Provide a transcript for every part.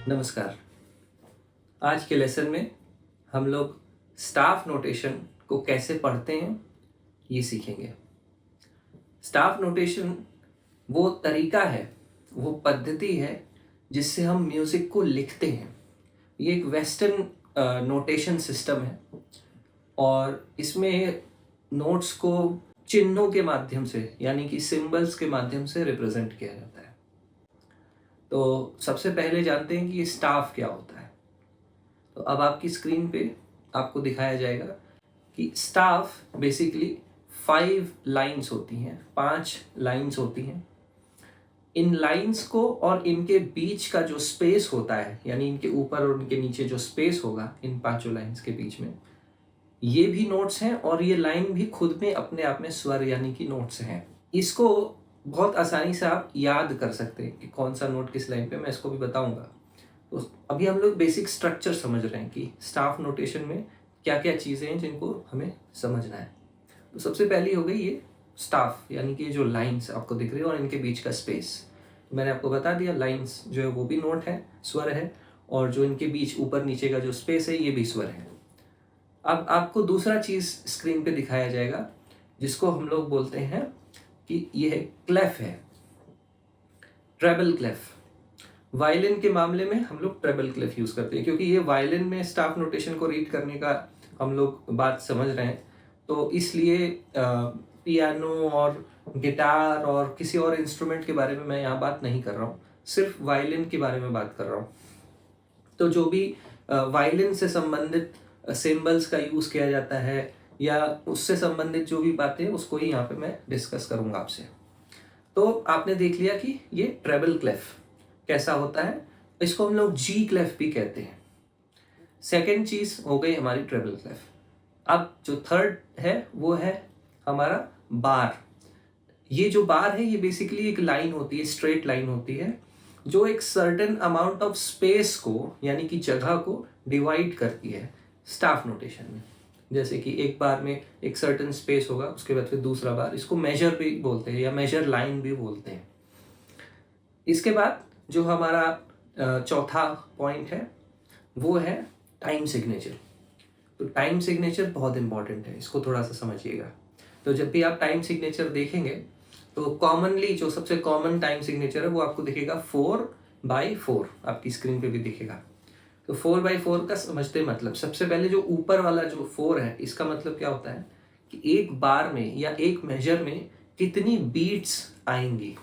नमस्कार। आज के लेसन में हम लोग स्टाफ नोटेशन को कैसे पढ़ते हैं ये सीखेंगे। स्टाफ नोटेशन वो तरीका है, वो पद्धति है जिससे हम म्यूज़िक को लिखते हैं। ये एक वेस्टर्न नोटेशन सिस्टम है और इसमें नोट्स को चिन्हों के माध्यम से यानी कि सिंबल्स के माध्यम से रिप्रेजेंट किया जाता है। तो सबसे पहले जानते हैं कि ये स्टाफ क्या होता है। तो अब आपकी स्क्रीन पे आपको दिखाया जाएगा कि स्टाफ बेसिकली 5 लाइंस होती हैं, 5 लाइंस होती हैं। इन लाइंस को और इनके बीच का जो स्पेस होता है यानी इनके ऊपर और इनके नीचे जो स्पेस होगा इन 5 लाइंस के बीच में, ये भी नोट्स हैं और ये लाइन भी खुद में अपने आप में स्वर यानी कि नोट्स हैं। इसको बहुत आसानी से आप याद कर सकते हैं कि कौन सा नोट किस लाइन पे, मैं इसको भी बताऊंगा। तो अभी हम लोग बेसिक स्ट्रक्चर समझ रहे हैं कि स्टाफ नोटेशन में क्या क्या चीज़ें हैं जिनको हमें समझना है। तो सबसे पहली हो गई ये स्टाफ यानी कि जो लाइंस आपको दिख रही है और इनके बीच का स्पेस। मैंने आपको बता दिया लाइंस जो है वो भी नोट है, स्वर है, और जो इनके बीच ऊपर नीचे का जो स्पेस है ये भी स्वर है। अब आपको दूसरा चीज़ स्क्रीन पे दिखाया जाएगा जिसको हम लोग बोलते हैं कि यह क्लेफ है, ट्रेबल क्लेफ। वायलिन के मामले में हम लोग ट्रेबल क्लेफ यूज़ करते हैं क्योंकि ये वायलिन में स्टाफ नोटेशन को रीड करने का हम लोग बात समझ रहे हैं। तो इसलिए पियानो और गिटार और किसी और इंस्ट्रूमेंट के बारे में मैं यहाँ बात नहीं कर रहा हूँ, सिर्फ वायलिन के बारे में बात कर रहा हूँ। तो जो भी वायलिन से संबंधित सिंबल्स का यूज़ किया जाता है या उससे संबंधित जो भी बातें उसको ही यहाँ पे मैं डिस्कस करूँगा आपसे। तो आपने देख लिया कि ये ट्रेबल क्लेफ कैसा होता है, इसको हम लोग जी क्लेफ भी कहते हैं। सेकंड चीज़ हो गई हमारी ट्रेबल क्लेफ। अब जो थर्ड है वो है हमारा बार। ये जो बार है ये बेसिकली एक लाइन होती है, स्ट्रेट लाइन होती है जो एक सर्टेन अमाउंट ऑफ स्पेस को यानी कि जगह को डिवाइड करती है स्टाफ नोटेशन में। जैसे कि एक बार में एक सर्टेन स्पेस होगा, उसके बाद फिर दूसरा बार, इसको मेजर भी बोलते हैं या मेजर लाइन भी बोलते हैं। इसके बाद जो हमारा चौथा पॉइंट है वो है टाइम सिग्नेचर। तो टाइम सिग्नेचर बहुत इंपॉर्टेंट है, इसको थोड़ा सा समझिएगा। तो जब भी आप टाइम सिग्नेचर देखेंगे तो कॉमनली जो सबसे कॉमन टाइम सिग्नेचर है वो आपको दिखेगा 4/4, आपकी स्क्रीन पे भी दिखेगा। तो 4/4 का समझते मतलब सबसे पहले जो ऊपर वाला जो 4 है इसका मतलब क्या होता है कि एक बार में या एक मेजर में कितनी बीट्स आएंगी।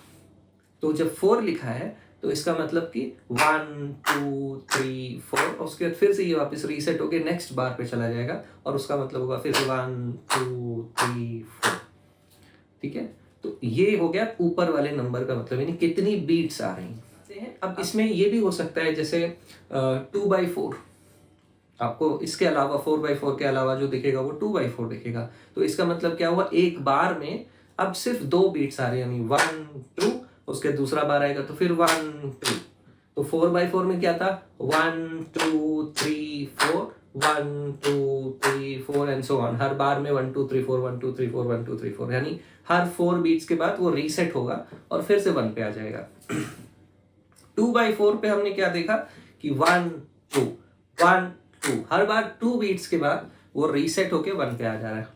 तो जब 4 लिखा है तो इसका मतलब कि 1 2 3 4, और उसके बाद फिर से ये वापस रीसेट होके नेक्स्ट बार पे चला जाएगा और उसका मतलब होगा फिर 1 2 3 4। ठीक है, तो ये हो गया ऊपर वाले नंबर का मतलब यानी कितनी बीट्स आ रही हैं। अब इसमें ये भी हो सकता है जैसे 2/4, आपको इसके अलावा 4/4 के अलावा जो दिखेगा वो 2/4 दिखेगा। तो इसका मतलब क्या हुआ, एक बार में अब सिर्फ 2 बीट्स आ रही है यानी 1 2, उसके दूसरा बार आएगा तो फिर 1 2। तो 4/4 में क्या था 1 2 3 4 1 2 3 4 एंड सो ऑन। हर बार में 1 2 3 4 1 2 3 4 1 2 3 4 यानी हर 4 बीट्स के बाद वो रीसेट होगा और फिर से 1 पे आ जाएगा। 2/4 पे हमने क्या देखा कि 1 2 1 2, हर बार 2 बीट्स के बाद वो रीसेट होके 1 पे आ जा रहा है।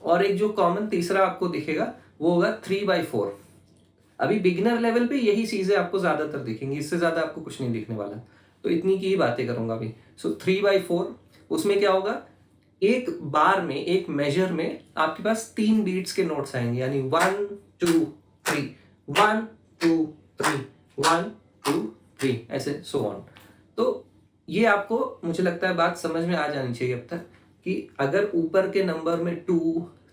और एक जो कॉमन तीसरा आपको दिखेगा वो होगा 3/4। अभी बिगिनर लेवल पे यही चीजें आपको ज्यादातर दिखेंगी, इससे ज्यादा आपको कुछ नहीं दिखने वाला। तो इतनी की ही बातें करूंगा अभी। सो 3/4 उसमें क्या होगा, एक बार में एक मेजर में आपके पास 3 बीट्स के नोट्स आएंगे यानी 1 2 3 1 2 3 1 2 3 ऐसे सो ऑन। तो ये आपको मुझे लगता है बात समझ में आ जानी चाहिए अब तक कि अगर ऊपर के नंबर में 2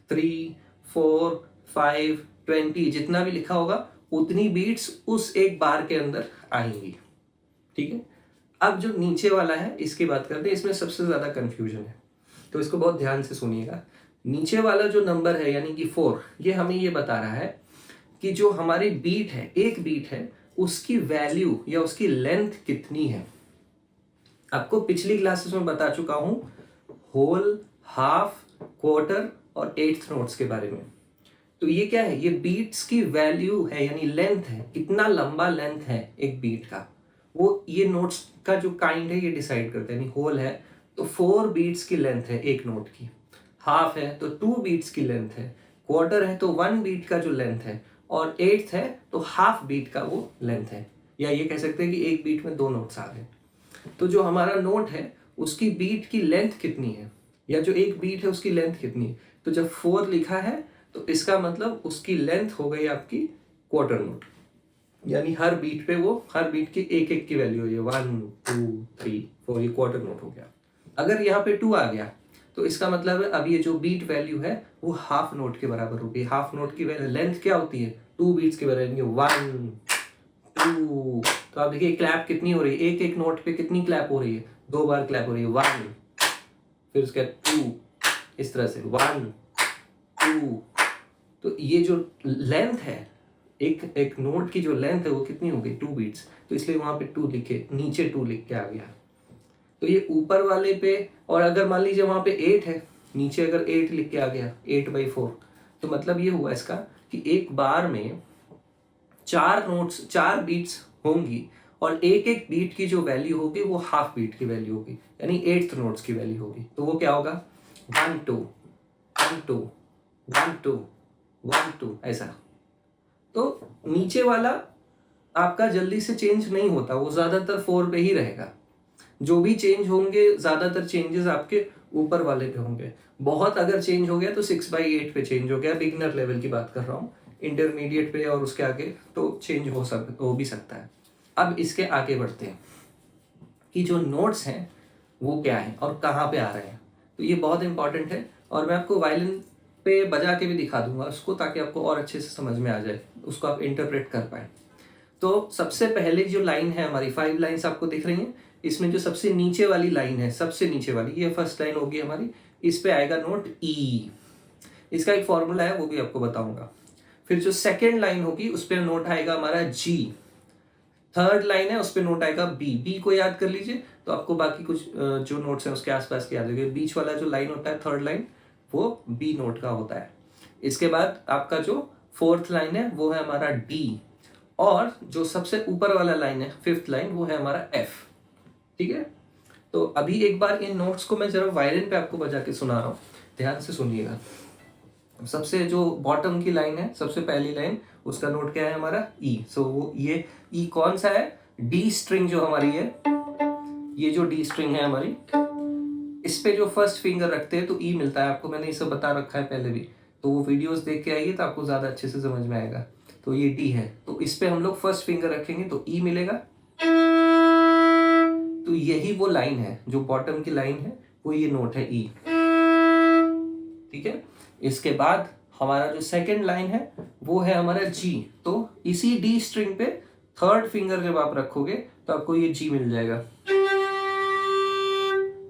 3 4 5 20 जितना भी लिखा होगा उतनी बीट्स उस एक बार के अंदर आएंगी। ठीक है, अब जो नीचे वाला है इसकी बात करते हैं, इसमें सबसे ज्यादा कंफ्यूजन है तो इसको बहुत ध्यान से सुनिएगा। नीचे वाला जो नंबर है यानी कि 4, ये हमें ये बता रहा है कि जो हमारी बीट है, एक बीट है, उसकी वैल्यू या उसकी लेंथ कितनी है। आपको पिछली क्लासेस में बता चुका हूं होल, हाफ, क्वार्टर और 8th नोट्स के बारे में। तो ये क्या है, ये बीट्स की वैल्यू है यानी लेंथ है, कितना लंबा लेंथ है एक बीट का, वो ये नोट्स का जो काइंड है ये डिसाइड करता है। यानी होल है तो 4 बीट्स की लेंथ है एक नोट की, हाफ है तो 2 बीट्स की लेंथ है, क्वार्टर है तो 1 बीट का जो लेंथ है, और एट्थ है तो हाफ बीट का वो लेंथ है। या ये कह सकते हैं कि एक बीट में 2 नोट्स आ गए। तो जो हमारा नोट है उसकी बीट की लेंथ कितनी है, या जो एक बीट है उसकी लेंथ कितनी है, तो जब 4 लिखा है तो इसका मतलब उसकी लेंथ हो गई आपकी क्वार्टर नोट। यानी हर बीट पे वो हर बीट की एक एक की वैल्यू है, 1 2 3 4, ये क्वार्टर नोट हो गया। अगर यहाँ पे 2 आ गया तो इसका मतलब है अब ये जो बीट वैल्यू है वो हाफ नोट के बराबर होगी। हाफ नोट की लेंथ क्या होती है, 2 बीट्स के बराबर, 1 2। तो आप देखिए क्लैप कितनी हो रही है, एक एक नोट पे कितनी क्लैप हो रही है, 2 बार क्लैप हो रही है, 1 फिर उसके बाद 2, इस तरह से 1 2। तो ये जो लेंथ है एक एक नोट की जो लेंथ है वो कितनी हो गई, 2 बीट्स, तो इसलिए वहां पे 2 लिखे, नीचे 2 लिख के आ गया। तो ये ऊपर वाले पे, और अगर मान लीजिए वहां पे 8 है, नीचे अगर 8 लिख के आ गया 8/4, तो मतलब ये हुआ इसका कि एक बार में 4 बीट्स होंगी और एक एक बीट की जो वैल्यू होगी वो हाफ बीट की वैल्यू होगी, यानी 8th नोट्स की वैल्यू होगी। तो वो क्या होगा, 1 2 1 2 1 2 1 2, ऐसा। तो नीचे वाला आपका जल्दी से चेंज नहीं होता, वो ज्यादातर 4 पे ही रहेगा। जो भी चेंज होंगे ज्यादातर चेंजेस आपके ऊपर वाले पे होंगे। बहुत अगर चेंज हो गया तो 6/8 पे चेंज हो गया, बिगिनर लेवल की बात कर रहा हूँ। इंटरमीडिएट पे और उसके आगे तो चेंज हो भी सकता है। अब इसके आगे बढ़ते हैं कि जो नोट्स हैं वो क्या है और कहाँ पे आ रहे हैं। तो ये बहुत इंपॉर्टेंट है, और मैं आपको वायलिन पे बजा के भी दिखा दूंगा उसको, ताकि आपको और अच्छे से समझ में आ जाए, उसको आप इंटरप्रेट कर पाए। तो सबसे पहले जो लाइन है हमारी, 5 लाइन्स आपको दिख रही हैं, इसमें जो सबसे नीचे वाली लाइन है, सबसे नीचे वाली, ये फर्स्ट लाइन होगी हमारी, इस पे आएगा नोट ई। इसका एक फॉर्मूला है वो भी आपको बताऊंगा। फिर जो सेकेंड लाइन होगी उस पर नोट आएगा हमारा जी। थर्ड लाइन है उस पर नोट आएगा बी। बी को याद कर लीजिए तो आपको बाकी कुछ जो नोट्स हैं उसके आसपास के याद होंगे। बीच वाला जो लाइन होता है थर्ड लाइन, वो बी नोट का होता है। इसके बाद आपका जो फोर्थ लाइन है वो है हमारा डी, और जो सबसे ऊपर वाला लाइन है फिफ्थ लाइन वो है हमारा एफ। ठीक है, तो अभी एक बार इन नोट्स को मैं जरा वायलिन पे आपको बजा के सुना रहा हूँ, ध्यान से सुनिएगा। सबसे जो बॉटम की लाइन है, सबसे पहली लाइन, उसका नोट क्या है हमारा ई। सो वो ये ई कौन सा है, डी स्ट्रिंग जो हमारी है, ये जो डी स्ट्रिंग है हमारी, इस पे जो फर्स्ट फिंगर रखते हैं तो ई मिलता है आपको। मैंने ये सब बता रखा है पहले भी, तो वो वीडियोस देख के आइए तो आपको ज्यादा अच्छे से समझ में आएगा। तो ये डी है, तो इस पे हम लोग फर्स्ट फिंगर रखेंगे तो ई मिलेगा। तो यही वो लाइन है जो बॉटम की लाइन है, वो ये नोट है ई। ठीक है, इसके बाद हमारा जो सेकंड लाइन है वो है हमारा जी। तो इसी डी स्ट्रिंग पे थर्ड फिंगर जब आप रखोगे तो आपको ये जी मिल जाएगा।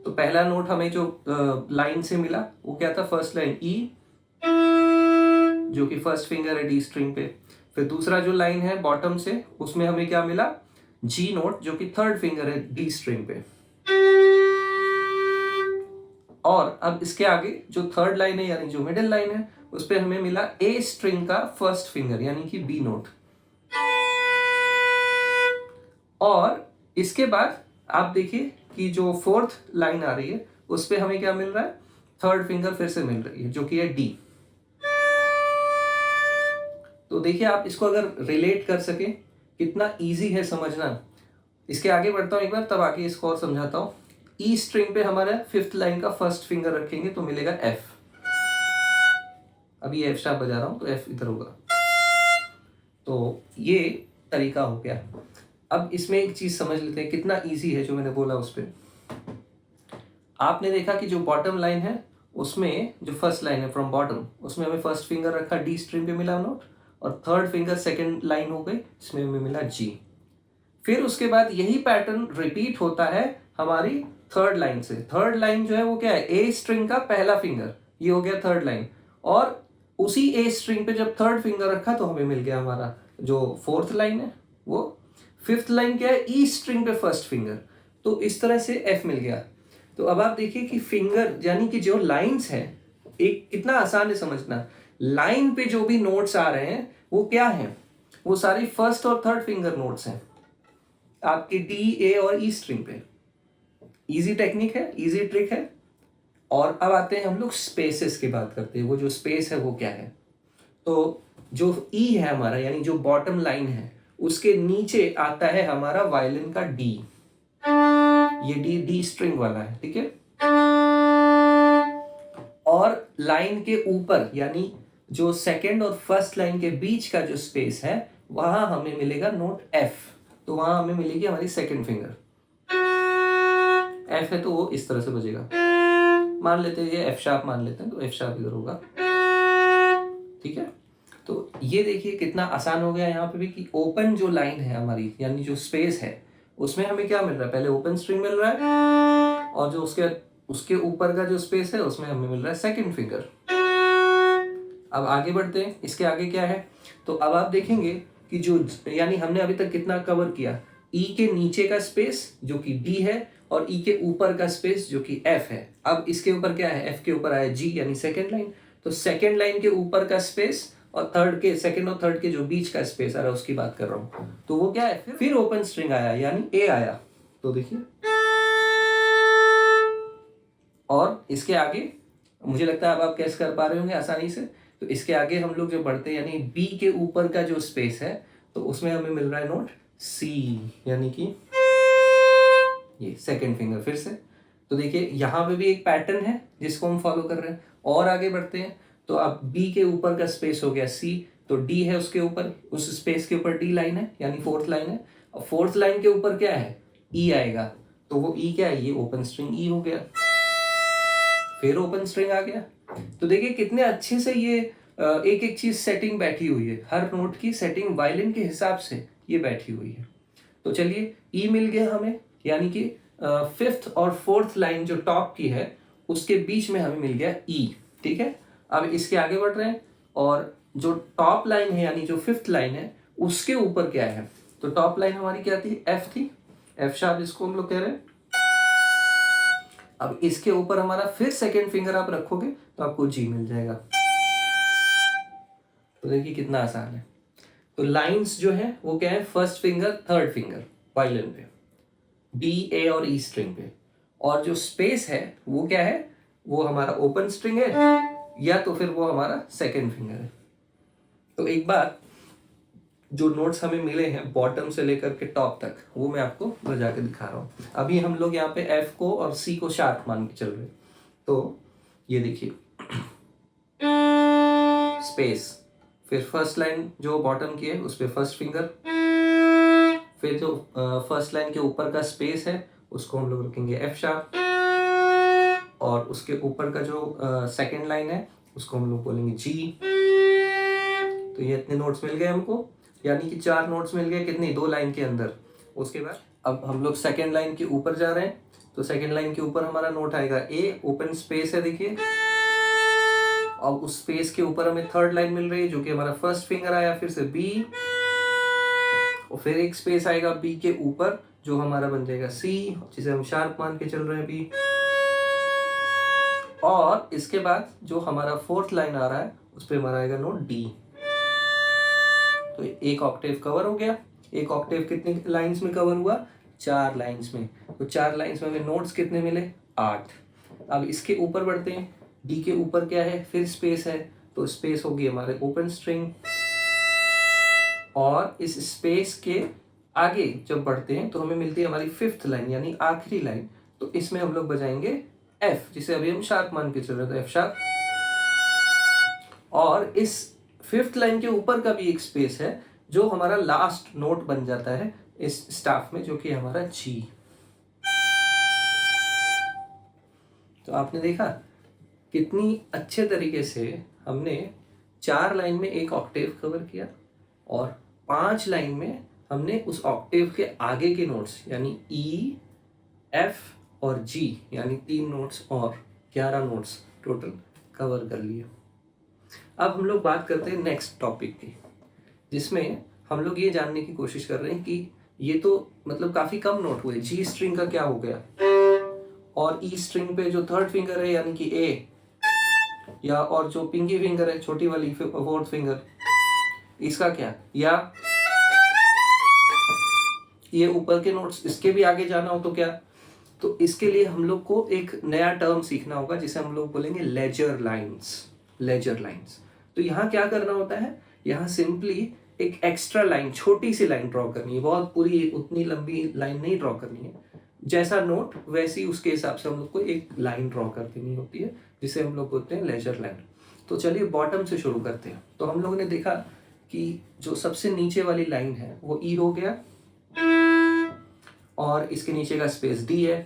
तो पहला नोट हमें जो लाइन से मिला वो क्या था, फर्स्ट लाइन ई, जो कि फर्स्ट फिंगर है डी स्ट्रिंग पे। फिर दूसरा जो लाइन है बॉटम से, उसमें हमें क्या मिला, जी नोट, जो कि थर्ड फिंगर है डी स्ट्रिंग पे। और अब इसके आगे जो थर्ड लाइन है यानी जो मिडिल लाइन है, उस पे हमें मिला ए स्ट्रिंग का फर्स्ट फिंगर यानी कि बी नोट। और इसके बाद आप देखिए कि जो फोर्थ लाइन आ रही है उस पे हमें क्या मिल रहा है, थर्ड फिंगर फिर से मिल रही है जो कि है डी। तो देखिए आप इसको अगर रिलेट कर सके कितना इजी है समझना। इसके आगे बढ़ता हूं एक बार, तब आगे इसको और समझाता हूं। ई स्ट्रिंग पे हमारा फिफ्थ लाइन का फर्स्ट फिंगर रखेंगे तो मिलेगा एफ। अभी एफ शार्प बजा रहा हूं तो एफ इधर होगा। तो ये तरीका हो गया। अब इसमें एक चीज समझ लेते हैं कितना इजी है जो मैंने बोला उस पर। आपने देखा कि जो बॉटम लाइन है उसमें जो फर्स्ट लाइन है फ्रॉम बॉटम, उसमें हमें फर्स्ट फिंगर रखा, डी स्ट्रिंग पे मिला नोट, और थर्ड फिंगर सेकंड लाइन हो गई, इसमें हमें मिला जी। फिर उसके बाद यही पैटर्न रिपीट होता है हमारी थर्ड लाइन से। थर्ड लाइन जो है वो क्या है, ए स्ट्रिंग का पहला फिंगर, ये हो गया थर्ड लाइन। और उसी ए स्ट्रिंग पे जब थर्ड फिंगर रखा तो हमें मिल गया हमारा जो फोर्थ लाइन है वो। फिफ्थ लाइन क्या है, ई स्ट्रिंग पे फर्स्ट फिंगर, तो इस तरह से एफ मिल गया। तो अब आप देखिए कि फिंगर यानी कि जो लाइंस है, एक कितना आसान है समझना। लाइन पे जो भी नोट्स आ रहे हैं वो क्या हैं, वो सारी फर्स्ट और थर्ड फिंगर नोट्स हैं। आपकी डी, ए और ई स्ट्रिंग पे। इजी टेक्निक है, इजी ट्रिक है। और अब आते हैं हम लोग स्पेसेस की बात करते हैं, वो जो स्पेस है वो क्या है। तो जो ई है हमारा, यानी जो बॉटम लाइन है, उसके नीचे आता है हमारा वायलिन का डी। ये डी स्ट्रिंग वाला है, ठीक है। और लाइन के ऊपर, यानी जो सेकंड और फर्स्ट लाइन के बीच का जो स्पेस है, वहां हमें मिलेगा नोट एफ। तो वहां हमें मिलेगी हमारी सेकंड फिंगर। एफ है तो वो इस तरह से बजेगा। मान लेते हैं ये एफ शार्प मान लेते हैं, तो एफ शार्प इधर होगा, ठीक है। तो ये देखिए कितना आसान हो गया यहाँ पे भी कि ओपन जो लाइन है हमारी, यानी जो स्पेस है, उसमें हमें क्या मिल रहा है, पहले ओपन स्ट्रिंग मिल रहा है, और जो उसके ऊपर का जो स्पेस है उसमें हमें मिल रहा है सेकंड फिंगर। अब आगे बढ़ते हैं, इसके आगे क्या है। तो अब आप देखेंगे कि जो, यानी हमने अभी तक कितना कवर किया, ई के नीचे का स्पेस जो कि डी है, और ई के ऊपर का स्पेस जो कि एफ है। अब इसके ऊपर क्या है, एफ के ऊपर आया जी, यानी सेकेंड लाइन। तो सेकेंड लाइन के ऊपर का स्पेस और सेकेंड और थर्ड के जो बीच का स्पेस आ रहा है उसकी बात कर रहा हूं। तो वो क्या है, फिर ओपन स्ट्रिंग आया, यानी ए आया। तो देखिए, और इसके आगे मुझे लगता है अब आप कैसे कर पा रहे होंगे आसानी से। तो इसके आगे हम लोग जो बढ़ते हैं, यानी बी के ऊपर का जो स्पेस है, तो उसमें हमें मिल रहा है नोट सी, यानी कि ये सेकंड फिंगर फिर से। तो देखिए यहाँ पे भी एक पैटर्न है जिसको हम फॉलो कर रहे हैं। और आगे बढ़ते हैं, तो अब बी के ऊपर का स्पेस हो गया सी, तो डी है उसके ऊपर, उस स्पेस के ऊपर डी लाइन है, यानी फोर्थ लाइन है। और फोर्थ लाइन के ऊपर क्या है, ई आएगा। तो वो ई क्या है, ये ओपन स्ट्रिंग ई हो गया। फिर ओपन स्ट्रिंग आ गया। तो देखिए कितने अच्छे से ये एक एक चीज सेटिंग बैठी हुई है, हर नोट की सेटिंग वायलिन के हिसाब से ये बैठी हुई है। तो चलिए, ई मिल गया हमें, यानी कि फिफ्थ और फोर्थ लाइन जो टॉप की है उसके बीच में हमें मिल गया ई, ठीक है। अब इसके आगे बढ़ रहे हैं, और जो टॉप लाइन है, यानी जो फिफ्थ लाइन है, उसके ऊपर क्या है। तो टॉप लाइन हमारी क्या थी, एफ थी, एफ शार्प जिसको हम लोग कह रहे हैं। अब इसके ऊपर हमारा फिर सेकेंड फिंगर आप रखोगे तो आपको जी मिल जाएगा। तो देखिए कितना आसान है। तो लाइंस जो है वो क्या है, first finger third finger violin पे, डी, ए और ई स्ट्रिंग पे। और जो स्पेस है वो क्या है, वो हमारा ओपन स्ट्रिंग है, या तो फिर वो हमारा सेकेंड फिंगर है। तो एक बार जो नोट्स हमें मिले हैं बॉटम से लेकर के टॉप तक, वो मैं आपको बजा के दिखा रहा हूँ। अभी हम लोग यहाँ पे एफ को और सी को शार्प मान के चल रहे हैं। तो ये देखिए, स्पेस, फिर फर्स्ट लाइन जो बॉटम की है उस पर फर्स्ट फिंगर, फिर जो फर्स्ट लाइन के ऊपर का स्पेस है उसको हम लोग रखेंगे एफ शार्प, और उसके ऊपर का जो सेकेंड लाइन है उसको हम लोग बोलेंगे जी। तो ये इतने नोट्स मिल गए हमको, यानी कि 4 नोट्स मिल गए, कितनी, 2 लाइन के अंदर। उसके बाद अब हम लोग सेकेंड लाइन के ऊपर जा रहे हैं। तो सेकेंड लाइन के ऊपर हमारा नोट आएगा ए, ओपन स्पेस है देखिए, और उस स्पेस के ऊपर हमें थर्ड लाइन मिल रही है जो कि हमारा फर्स्ट फिंगर आया, फिर से बी, और फिर एक स्पेस आएगा बी के ऊपर जो हमारा बन जाएगा सी, जिसे हम शार्प मान के चल रहे हैं बी। और इसके बाद जो हमारा फोर्थ लाइन आ रहा है उस पर हमारा आएगा नोट डी। तो एक ऑक्टेव कवर हो गया। एक ऑक्टेव कितने लाइंस में कवर हुआ, 4 लाइंस में। तो 4 लाइंस में हमें नोट्स कितने मिले, 8। अब इसके ऊपर बढ़ते हैं, डी के ऊपर क्या है, फिर स्पेस है, तो स्पेस होगी हमारे ओपन स्ट्रिंग। और इस स्पेस के आगे जब बढ़ते हैं तो हमें मिलती है हमारी फिफ्थ लाइन, यानी आखिरी लाइन। तो इसमें हम लोग बजाएंगे एफ, जिसे अभी हम शार्प मान के चल रहे थे, एफ शार्प। और इस फिफ्थ लाइन के ऊपर का भी एक स्पेस है जो हमारा लास्ट नोट बन जाता है इस स्टाफ में, जो कि हमारा जी। तो आपने देखा कितनी अच्छे तरीके से हमने 4 लाइन में एक ऑक्टेव कवर किया, और 5 लाइन में हमने उस ऑक्टेव के आगे के नोट्स, यानी ई, एफ और जी, यानी 3 नोट्स और 11 नोट्स टोटल कवर कर लिए। अब हम लोग बात करते हैं नेक्स्ट टॉपिक की, जिसमें हम लोग ये जानने की कोशिश कर रहे हैं कि ये तो मतलब काफी कम नोट हुए, जी स्ट्रिंग का क्या हो गया, और ई स्ट्रिंग पे जो थर्ड फिंगर है यानी कि ए, या और जो पिंकी फिंगर है छोटी वाली फोर्थ फिंगर, इसका क्या, या ये ऊपर के नोट्स इसके भी आगे जाना हो तो क्या, तो इसके लिए हम लोग को एक नया टर्म सीखना होगा जिसे हम लोग बोलेंगे लेजर लाइंस। लेजर लाइंस, तो यहाँ क्या करना होता है, यहाँ सिंपली एक एक्स्ट्रा लाइन, छोटी सी लाइन ड्रॉ करनी है, बहुत पूरी उतनी लंबी लाइन नहीं ड्रॉ करनी है, जैसा नोट वैसी उसके हिसाब से हम लोग को एक लाइन ड्रॉ कर देनी होती है, जिसे हम लोग बोलते हैं लेजर लाइन। तो चलिए बॉटम से शुरू करते हैं। तो हम लोगों ने देखा कि जो सबसे नीचे वाली लाइन है वो ई हो गया, और इसके नीचे का स्पेस डी है।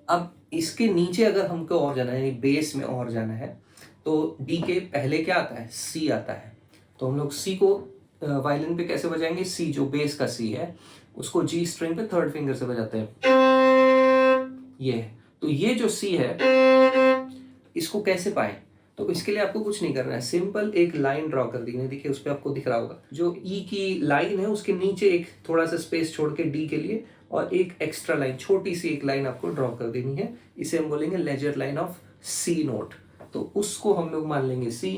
अब इसके नीचे अगर हमको और जाना है, यानी बेस में और जाना है, तो डी के पहले क्या आता है, सी आता है। तो हम लोग सी को वायलिन पे कैसे बजाएंगे, सी जो बेस का सी है उसको जी स्ट्रिंग पे थर्ड फिंगर से बजाते हैं, ये है। तो ये जो सी है इसको कैसे पाए, तो इसके लिए आपको कुछ नहीं करना है, सिंपल एक लाइन ड्रॉ कर दी है। देखिए उस पर आपको दिख रहा होगा, जो ई की लाइन है उसके नीचे एक थोड़ा सा स्पेस छोड़ के डी के लिए और एक एक्स्ट्रा लाइन, छोटी सी एक लाइन आपको ड्रॉ कर देनी है। इसे हम बोलेंगे ledger line of C note. तो उसको हम लोग मान लेंगे सी।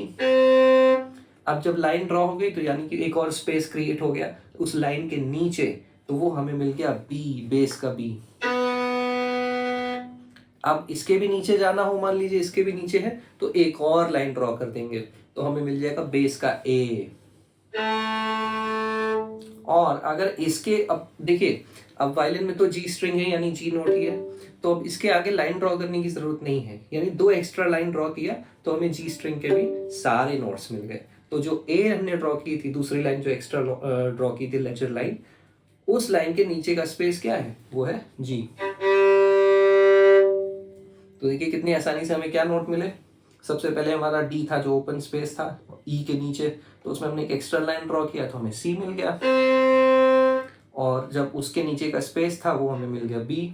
अब जब लाइन ड्रॉ हो गई तो यानी कि एक और स्पेस क्रिएट हो गया उस लाइन के नीचे, तो वो हमें मिल गया बी, बेस का बी। अब इसके भी नीचे जाना हो, मान लीजिए इसके भी नीचे है, तो एक और लाइन ड्रॉ कर देंगे, तो हमें मिल जाएगा बेस का ए। और अगर इसके, अब देखिए अब वायलिन में तो जी स्ट्रिंग है यानी जी नोट ही है, तो अब इसके आगे लाइन ड्रॉ करने की जरूरत नहीं है, यानी दो एक्स्ट्रा लाइन ड्रॉ किया तो हमें जी स्ट्रिंग के भी सारे नोट्स मिल गए। तो जो ए हमने ड्रॉ की थी, दूसरी लाइन जो एक्स्ट्रा ड्रॉ की थी लेजर लाइन, उस लाइन के नीचे का स्पेस क्या है, वो है जी। तो देखिए कितनी आसानी से हमें क्या नोट मिले। सबसे पहले हमारा डी था जो ओपन स्पेस था ई के नीचे, तो उसमें हमने एक एक्स्ट्रा लाइन ड्रॉ किया तो हमें सी मिल गया, और जब उसके नीचे का स्पेस था वो हमें मिल गया बी।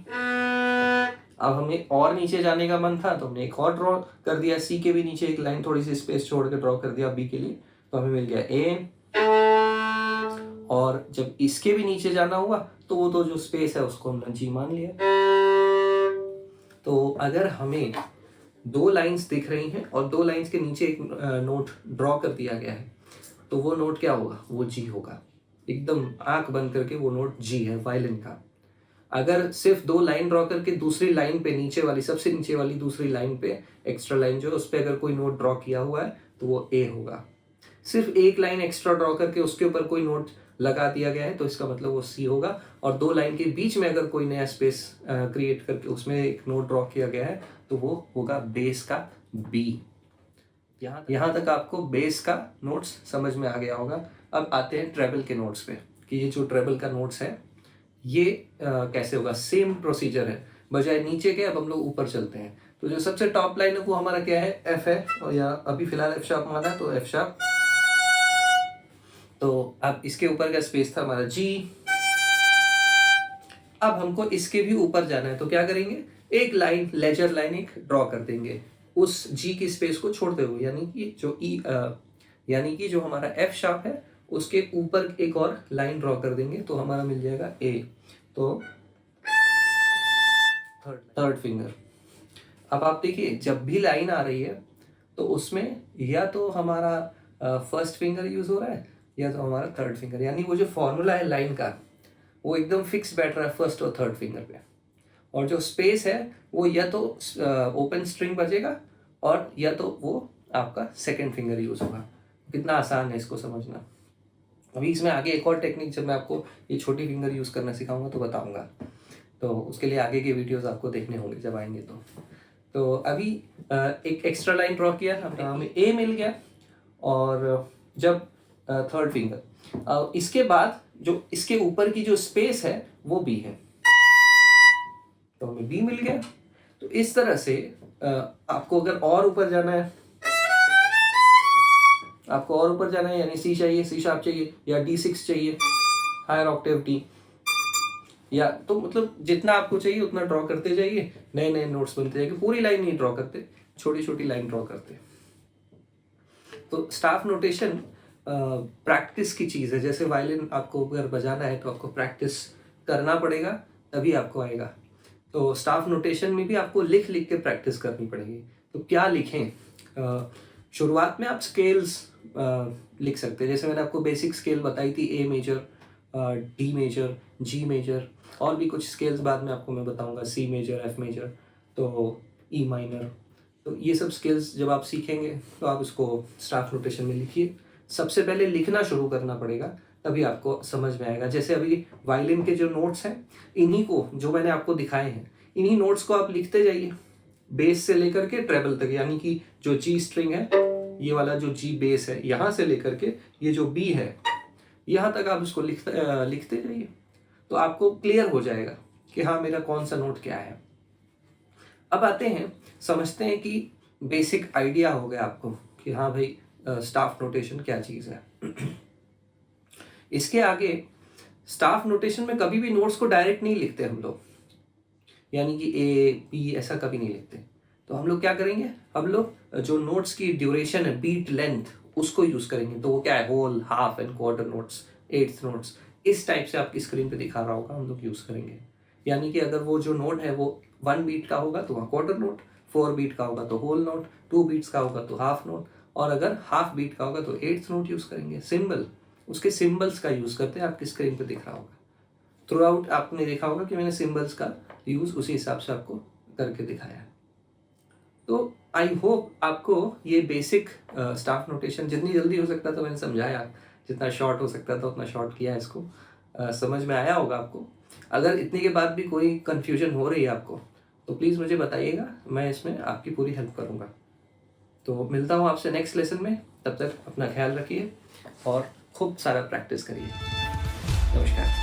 अब हमें और नीचे जाने का मन था तो हमने एक और ड्रॉ कर दिया, सी के भी नीचे एक लाइन थोड़ी सी स्पेस छोड़ के ड्रॉ कर दिया बी के लिए, तो हमें मिल गया ए। और जब इसके भी नीचे जाना हुआ तो वो तो जो स्पेस है उसको हमने जी मान लिया। तो अगर हमें दो लाइंस दिख रही हैं और दो लाइंस के नीचे एक नोट ड्रॉ कर दिया गया है, तो वो नोट क्या होगा, वो जी होगा। एकदम आंख बंद करके वो नोट जी है वायलिन का। अगर सिर्फ दो लाइन ड्रॉ करके दूसरी लाइन पे, नीचे वाली, सबसे नीचे वाली दूसरी लाइन पे एक्स्ट्रा लाइन जो है उस पर अगर कोई नोट ड्रॉ किया हुआ है तो वो ए होगा। सिर्फ एक लाइन एक्स्ट्रा ड्रॉ करके उसके ऊपर कोई नोट लगा दिया गया है तो इसका मतलब वो सी होगा। और दो लाइन के बीच में अगर कोई नया स्पेस क्रिएट करके उसमें एक नोट ड्रॉ किया गया है तो वो होगा बेस का बी। यहाँ तक आपको बेस का नोट्स समझ में आ गया होगा। अब आते हैं ट्रेबल के नोट्स पे, कि ये जो ट्रेबल का नोट्स है ये कैसे होगा। सेम प्रोसीजर है, बजाय नीचे के अब हम लोग ऊपर चलते हैं। तो जो सबसे टॉप लाइन है वो हमारा क्या है, एफ है, और या अभी फिलहाल एफ शार्प माना है तो एफ शार्प। तो अब इसके ऊपर का स्पेस था हमारा जी। अब हमको इसके भी ऊपर जाना है तो क्या करेंगे, एक लाइन, लेजर लाइन एक ड्रॉ कर देंगे उस जी की स्पेस को छोड़ते हुए, यानी कि जो यानी कि जो हमारा एफ शार्प है उसके ऊपर एक और लाइन ड्रॉ कर देंगे तो हमारा मिल जाएगा ए। तो थर्ड फिंगर। अब आप देखिए जब भी लाइन आ रही है तो उसमें या तो हमारा फर्स्ट फिंगर यूज हो रहा है या तो हमारा थर्ड फिंगर, यानी वो जो फॉर्मूला है लाइन का वो एकदम फिक्स बैठ रहा है फर्स्ट और थर्ड फिंगर पे। और जो स्पेस है वो या तो ओपन स्ट्रिंग बजेगा और या तो वो आपका सेकंड फिंगर यूज होगा। कितना आसान है इसको समझना। अभी इसमें आगे एक और टेक्निक जब मैं आपको ये छोटी फिंगर यूज करना सिखाऊंगा तो बताऊंगा, तो उसके लिए आगे के वीडियोस आपको देखने होंगे जब आएंगे। तो अभी एक एक्स्ट्रा लाइन ड्रॉ किया, हमें ए मिल गया, और जब थर्ड फिंगर, इसके बाद जो इसके ऊपर की जो स्पेस है वो बी है तो हमें बी मिल गया। तो इस तरह से आपको अगर और ऊपर जाना है, आपको और ऊपर जाना है, यानी सी चाहिए, सी शार्प चाहिए, या D6 चाहिए, हायर ऑक्टेव डी, या तो मतलब जितना आपको चाहिए उतना ड्रॉ करते जाइए, नए नए नोट्स बनते जाएंगे। पूरी लाइन नहीं ड्रॉ करते, छोटी छोटी लाइन ड्रॉ करते। तो स्टाफ नोटेशन प्रैक्टिस की चीज़ है। जैसे वायलिन आपको अगर बजाना है तो आपको प्रैक्टिस करना पड़ेगा तभी आपको आएगा। तो स्टाफ नोटेशन में भी आपको लिख लिख के प्रैक्टिस करनी पड़ेगी। तो क्या लिखें, शुरुआत में आप स्केल्स लिख सकते हैं। जैसे मैंने आपको बेसिक स्केल बताई थी, A major, D major, G major, और भी कुछ स्केल्स बाद में आपको मैं बताऊंगा, सी मेजर, एफ मेजर, तो ई माइनर। तो ये सब स्केल्स जब आप सीखेंगे तो आप इसको स्टाफ नोटेशन में लिखिए। सबसे पहले लिखना शुरू करना पड़ेगा, तभी आपको समझ में आएगा। जैसे अभी वायलिन के जो नोट्स हैं, इन्हीं को जो मैंने आपको दिखाए हैं, इन्हीं नोट्स को आप लिखते जाइए, बेस से लेकर के ट्रेबल तक। यानी कि जो जी स्ट्रिंग है, ये वाला जो जी बेस है, यहाँ से लेकर के ये जो बी है, यहाँ तक आप इसको लिखते जाइए, तो आपको क्लियर हो जाएगा कि हाँ मेरा कौन सा नोट क्या है। अब आते हैं, समझते हैं कि बेसिक आइडिया हो गया आपको कि हाँ भाई स्टाफ नोटेशन क्या चीज़ है। इसके आगे स्टाफ नोटेशन में कभी भी नोट्स को डायरेक्ट नहीं लिखते हम लोग, यानी कि ए बी ऐसा कभी नहीं लिखते। तो हम लोग क्या करेंगे, हम लोग जो नोट्स की ड्यूरेशन है, बीट लेंथ, उसको यूज करेंगे। तो वो क्या है, whole, half and quarter notes, eighth notes, इस टाइप से आपकी स्क्रीन पे दिखा रहा होगा, हम लोग यूज करेंगे। यानी कि अगर वो जो नोट है वो 1 बीट का होगा तो वहाँ क्वार्टर नोट, 4 बीट का होगा तो होल नोट, 2 बीट्स का होगा तो हाफ नोट, और अगर हाफ बीट का होगा तो एट्थ नोट यूज करेंगे। सिंबल, उसके सिंबल्स का यूज करते हैं, आपकी स्क्रीन पे दिख रहा होगा। थ्रू आउट आपने देखा होगा कि मैंने सिंबल्स का यूज उसी हिसाब से आपको करके दिखाया है। तो आई होप आपको ये बेसिक स्टाफ नोटेशन जितनी जल्दी हो सकता था मैंने समझाया, जितना शॉर्ट हो सकता था उतना शॉर्ट किया, इसको समझ में आया होगा आपको। अगर इतने के बाद भी कोई कन्फ्यूजन हो रही है आपको तो प्लीज़ मुझे बताइएगा, मैं इसमें आपकी पूरी हेल्प करूँगा। तो मिलता हूँ आपसे नेक्स्ट लेसन में, तब तक अपना ख्याल रखिए और खूब सारा प्रैक्टिस करिए। नमस्कार।